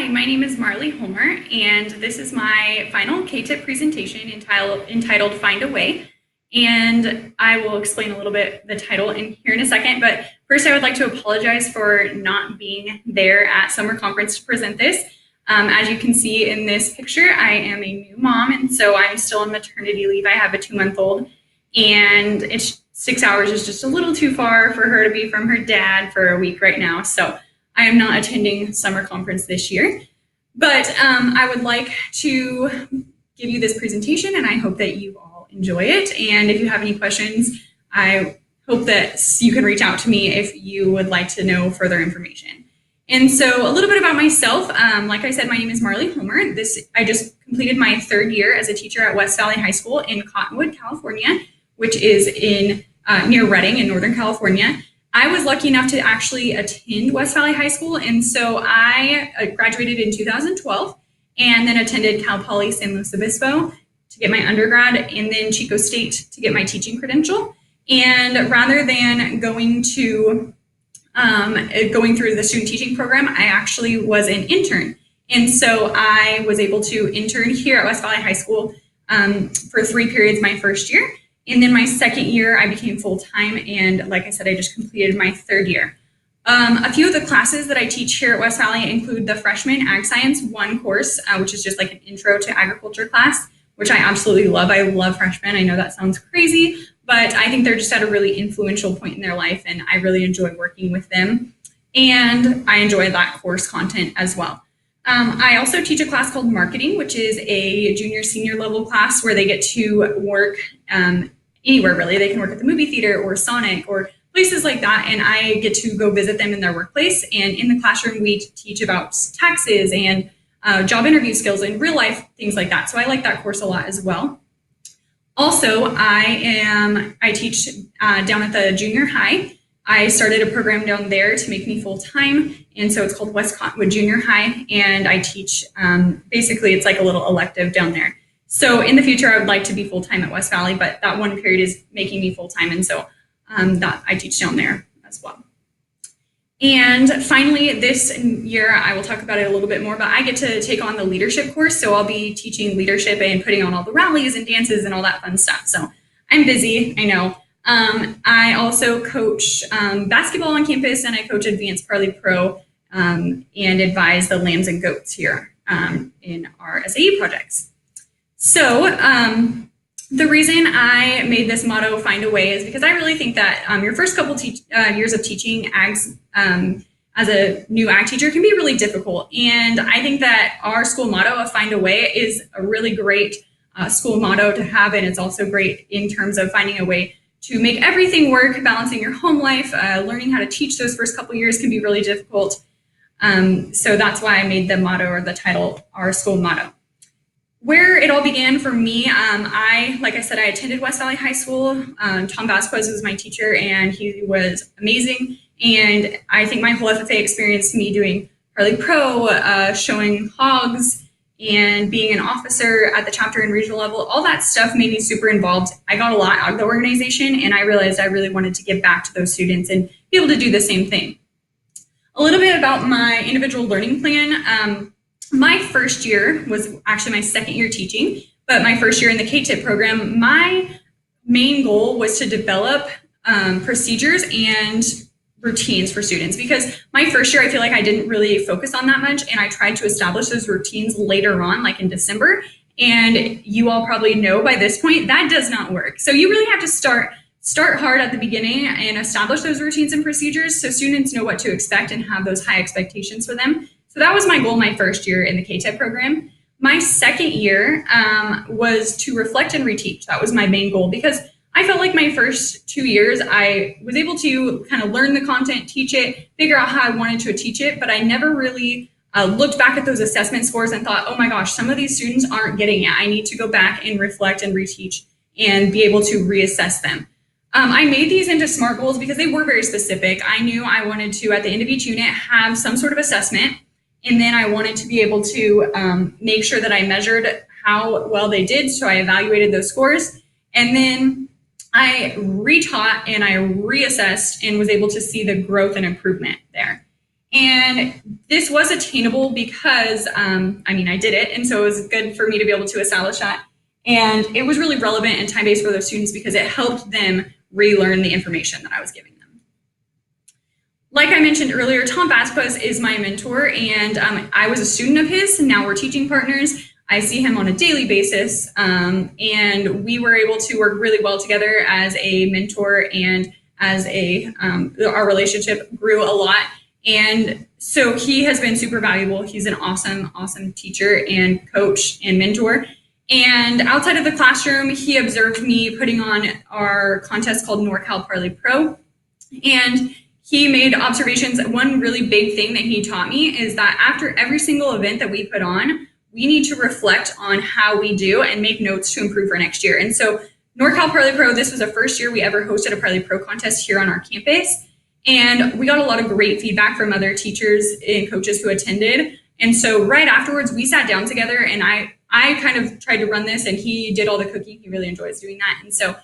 Hi, my name is Marleigh Hollmer, and this is my final CATIP presentation entitled Find a Way. And I will explain a little bit the title here in a second, but first I would like to apologize for not being there at summer conference to present this. As you can see in this picture, I am a new mom, and so I'm still on maternity leave. I have a 2-month-old, and it's 6 hours is just a little too far for her to be from her dad for a week right now. So I am not attending summer conference this year, but I would like to give you this presentation, and I hope that you all enjoy it. And if you have any questions, I hope that you can reach out to me if you would like to know further information. And so a little bit about myself. Like I said, my name is Marleigh Hollmer. I just completed my 3rd year as a teacher at West Valley High School in Cottonwood, California, which is in near Redding in Northern California. I was lucky enough to actually attend West Valley High School, and so I graduated in 2012 and then attended Cal Poly San Luis Obispo to get my undergrad, and then Chico State to get my teaching credential. And rather than going through the student teaching program, I actually was an intern. And so I was able to intern here at West Valley High School for 3 periods my first year. And then my 2nd year, I became full-time, and like I said, I just completed my 3rd year. A few of the classes that I teach here at West Valley include the Freshman Ag Science 1 course, which is just like an intro to agriculture class, which I absolutely love. I love freshmen. I know that sounds crazy, but I think they're just at a really influential point in their life, and I really enjoy working with them. And I enjoy that course content as well. I also teach a class called Marketing, which is a junior-senior level class where they get to work anywhere, really. They can work at the movie theater or Sonic or places like that, and I get to go visit them in their workplace. And in the classroom, we teach about taxes and job interview skills and real-life things like that. So I like that course a lot as well. Also, I teach down at the junior high. I started a program down there to make me full-time, and so it's called West Cottonwood Junior High, and I teach, basically it's like a little elective down there. So in the future, I would like to be full-time at West Valley, but that 1 period is making me full-time, and so that I teach down there as well. And finally, this year, I will talk about it a little bit more, but I get to take on the leadership course, so I'll be teaching leadership and putting on all the rallies and dances and all that fun stuff. So I'm busy, I know. I also coach basketball on campus, and I coach Advanced Parley Pro and advise the lambs and goats here in our SAE projects. So the reason I made this motto, Find a Way, is because I really think that your first couple years of teaching ags as a new ag teacher can be really difficult. And I think that our school motto of Find a Way is a really great school motto to have, and it's also great in terms of finding a way to make everything work. Balancing your home life, learning how to teach those first couple years can be really difficult. So that's why I made the motto, or the title, our school motto. Where it all began for me, like I said, I attended West Valley High School. Tom Vasquez was my teacher, and he was amazing. And I think my whole FFA experience, me doing Parley Pro, showing hogs, and being an officer at the chapter and regional level, all that stuff made me super involved. I got a lot out of the organization, and I realized I really wanted to give back to those students and be able to do the same thing. A little bit about my individual learning plan. My first year was actually my 2nd year teaching, but my first year in the CATIP program, my main goal was to develop procedures and routines for students, because my first year I feel like I didn't really focus on that much, and I tried to establish those routines later on, like in December, and you all probably know by this point that does not work. So you really have to start hard at the beginning and establish those routines and procedures so students know what to expect and have those high expectations for them. So that was my goal my first year in the CATIP program. My 2nd year was to reflect and reteach. That was my main goal, because I felt like my first 2 years, I was able to kind of learn the content, teach it, figure out how I wanted to teach it, but I never really looked back at those assessment scores and thought, oh my gosh, some of these students aren't getting it. I need to go back and reflect and reteach and be able to reassess them. I made these into SMART goals because they were very specific. I knew I wanted to, at the end of each unit, have some sort of assessment, and then I wanted to be able to make sure that I measured how well they did, so I evaluated those scores. And then I retaught and I reassessed and was able to see the growth and improvement there. And this was attainable because, I did it. And so it was good for me to be able to establish that. And it was really relevant and time-based for those students because it helped them relearn the information that I was giving them. Like I mentioned earlier, Tom Vasquez is my mentor, and I was a student of his, and now we're teaching partners. I see him on a daily basis, and we were able to work really well together as a mentor, and as our relationship grew a lot. And so he has been super valuable. He's an awesome, awesome teacher and coach and mentor. And outside of the classroom, he observed me putting on our contest called NorCal Parley Pro. And he made observations. One really big thing that he taught me is that after every single event that we put on, we need to reflect on how we do and make notes to improve for next year. And so NorCal Parley Pro, this was the first year we ever hosted a Parley Pro contest here on our campus. And we got a lot of great feedback from other teachers and coaches who attended. And so right afterwards, we sat down together, and I kind of tried to run this, and he did all the cooking. He really enjoys doing that. And so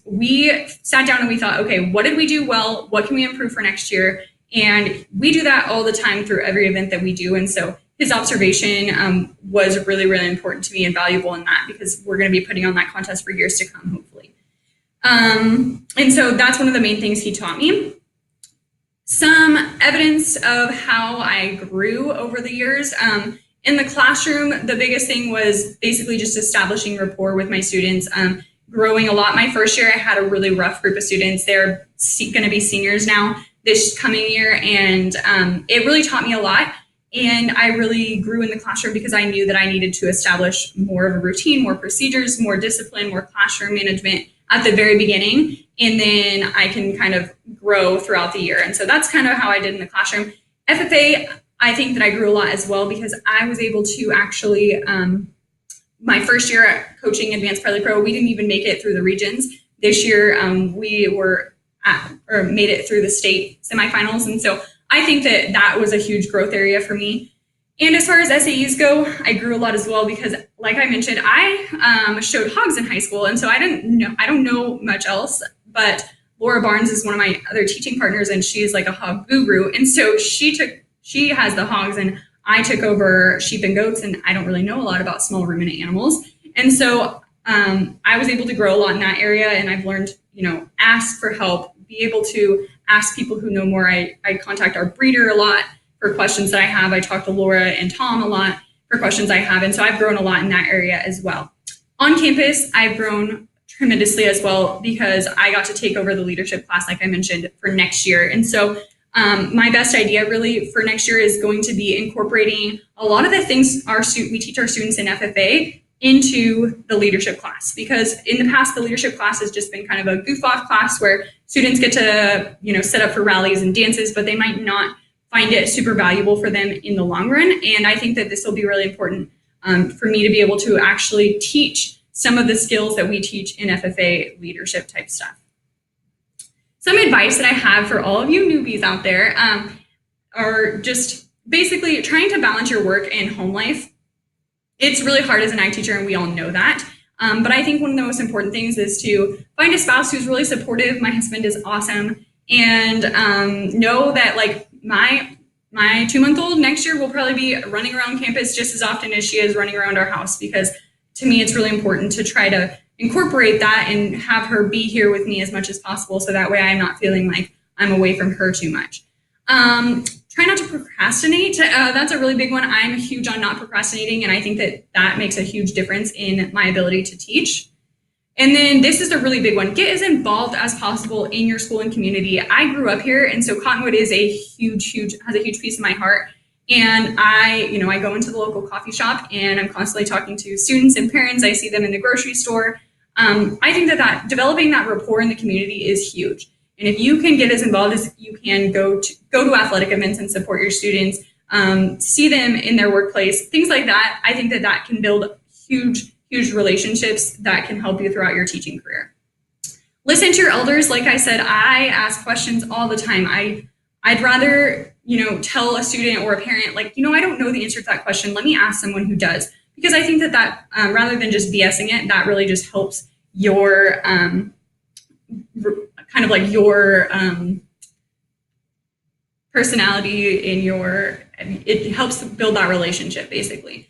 we sat down and we thought, okay, what did we do well? What can we improve for next year? And we do that all the time through every event that we do. And so his observation was really, really important to me and valuable in that, because we're going to be putting on that contest for years to come, hopefully. And so that's one of the main things he taught me. Some evidence of how I grew over the years. In the classroom, the biggest thing was basically just establishing rapport with my students, growing a lot. My first year, I had a really rough group of students. They're going to be seniors now this coming year, and it really taught me a lot. And I really grew in the classroom because I knew that I needed to establish more of a routine, more procedures, more discipline, more classroom management at the very beginning. And then I can kind of grow throughout the year. And so that's kind of how I did in the classroom. FFA, I think that I grew a lot as well, because I was able to actually, my first year at coaching Advanced Parley Pro, we didn't even make it through the regions. This year, we were made it through the state semifinals. And so I think that that was a huge growth area for me. And as far as SAEs go, I grew a lot as well, because like I mentioned, I showed hogs in high school. And so I don't know much else, but Laura Barnes is one of my other teaching partners, and she's like a hog guru. And so she has the hogs, and I took over sheep and goats, and I don't really know a lot about small ruminant animals. And so I was able to grow a lot in that area, and I've learned, ask for help, be able to ask people who know more. I contact our breeder a lot for questions that I have. I talk to Laura and Tom a lot for questions I have. And so I've grown a lot in that area as well. On campus, I've grown tremendously as well, because I got to take over the leadership class, like I mentioned, for next year. And so my best idea really for next year is going to be incorporating a lot of the things we teach our students in FFA into the leadership class, because in the past, the leadership class has just been kind of a goof off class where students get to, set up for rallies and dances, but they might not find it super valuable for them in the long run. And I think that this will be really important for me to be able to actually teach some of the skills that we teach in FFA leadership type stuff. Some advice that I have for all of you newbies out there are just basically trying to balance your work and home life. It's really hard as an ag teacher, and we all know that. But I think one of the most important things is to find a spouse who's really supportive. My husband is awesome. And know that like my 2-month-old next year will probably be running around campus just as often as she is running around our house, because to me, it's really important to try to incorporate that and have her be here with me as much as possible, so that way I'm not feeling like I'm away from her too much. Try not to procrastinate. That's a really big one. I'm huge on not procrastinating, and I think that makes a huge difference in my ability to teach. And then this is a really big one. Get as involved as possible in your school and community. I grew up here, and so Cottonwood is has a huge piece of my heart. And I go into the local coffee shop, and I'm constantly talking to students and parents. I see them in the grocery store. I think that developing that rapport in the community is huge. And if you can get as involved as you can, go to athletic events and support your students, see them in their workplace, things like that. I think that can build huge relationships that can help you throughout your teaching career. Listen to your elders. Like I said, I ask questions all the time. I'd rather, tell a student or a parent, like, I don't know the answer to that question. Let me ask someone who does. Because I think that rather than just BSing it, that really just helps your kind of like your personality, it helps build that relationship basically.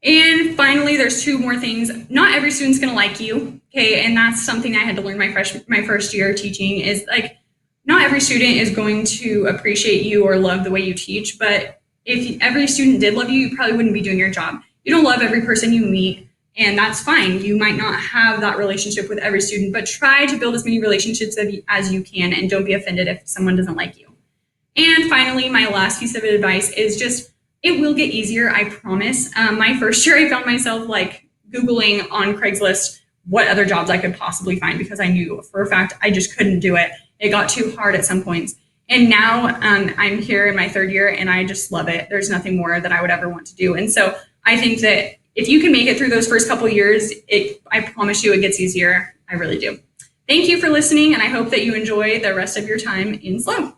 And finally, there's two more things. Not every student's going to like you, okay? And that's something I had to learn my first year teaching is like, not every student is going to appreciate you or love the way you teach, but if every student did love you, you probably wouldn't be doing your job. You don't love every person you meet, and that's fine. You might not have that relationship with every student, but try to build as many relationships as you can, and don't be offended if someone doesn't like you. And finally, my last piece of advice is just, it will get easier, I promise. My first year, I found myself like Googling on Craigslist what other jobs I could possibly find because I knew for a fact I just couldn't do it. It got too hard at some points. And now I'm here in my third year and I just love it. There's nothing more that I would ever want to do. And so I think that if you can make it through those first couple of years, I promise you it gets easier. I really do. Thank you for listening, and I hope that you enjoy the rest of your time in SLO.